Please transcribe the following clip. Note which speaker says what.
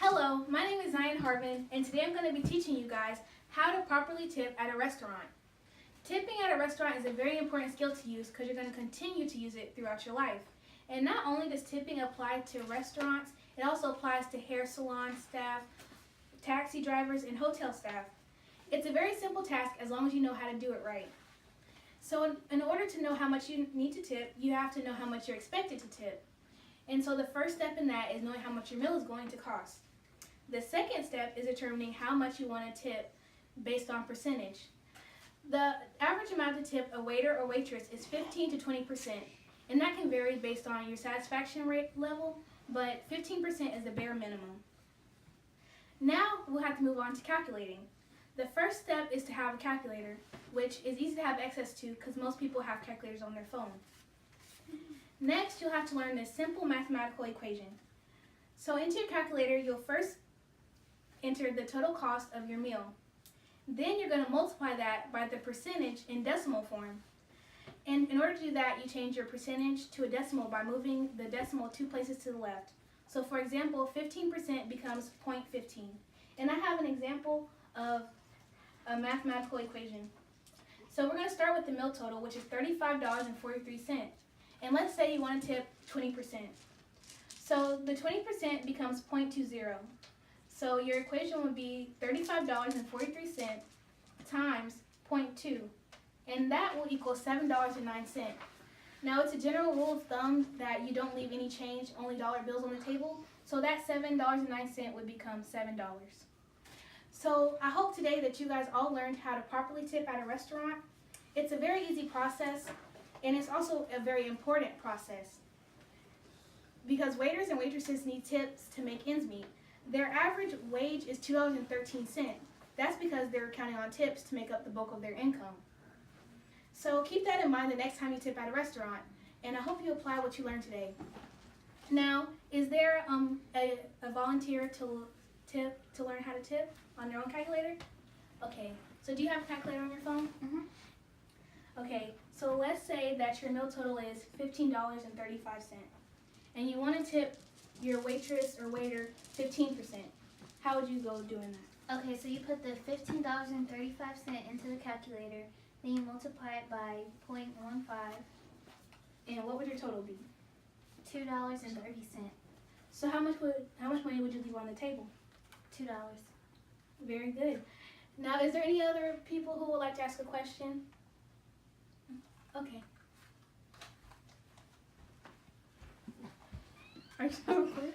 Speaker 1: Hello, my name is Zion Hartman, and today I'm going to be teaching you guys how to properly tip at a restaurant. Tipping at a restaurant is a very important skill to use because you're going to continue to use it throughout your life. And not only does tipping apply to restaurants, it also applies to hair salon staff, taxi drivers, and hotel staff. It's a very simple task as long as you know how to do it right. So in order to know how much you need to tip, you have to know how much you're expected to tip. And so the first step in that is knowing how much your meal is going to cost. The second step is determining how much you want to tip based on percentage. The average amount to tip a waiter or waitress is 15 to 20%, and that can vary based on your satisfaction rate level, but 15% is the bare minimum. Now we'll have to move on to calculating. The first step is to have a calculator, which is easy to have access to because most people have calculators on their phone. Next, you'll have to learn this simple mathematical equation. So into your calculator, you'll first enter the total cost of your meal. Then you're going to multiply that by the percentage in decimal form. And in order to do that, you change your percentage to a decimal by moving the decimal 2 places to the left. So for example, 15% becomes 0.15. And I have an example of a mathematical equation. So we're going to start with the meal total, which is $35.43. And let's say you want to tip 20%. So the 20% becomes 0.20. So your equation would be $35.43 times 0.2. And that will equal $7.09. Now it's a general rule of thumb that you don't leave any change, only dollar bills on the table. So that $7.09 would become $7. So I hope today that you guys all learned how to properly tip at a restaurant. It's a very easy process, and it's also a very important process because waiters and waitresses need tips to make ends meet. Their average wage is $2.13. That's because they're counting on tips to make up the bulk of their income. So keep that in mind the next time you tip at a restaurant, and I hope you apply what you learned today. Now, is there a volunteer to learn how to tip on their own calculator? Okay, so do you have a calculator on your phone?
Speaker 2: Mm-hmm.
Speaker 1: Okay, so let's say that your meal total is $15.35, and you want to tip your waitress or waiter 15%. How would you go doing that?
Speaker 2: Okay, so you put the $15.35 into the calculator, then you multiply it by 0.15,
Speaker 1: And what would your total be?
Speaker 2: $2.30.
Speaker 1: So how much money would you leave on the table?
Speaker 2: $2.
Speaker 1: Very good. Now, is there any other people who would like to ask a question? Okay. Are you so quick?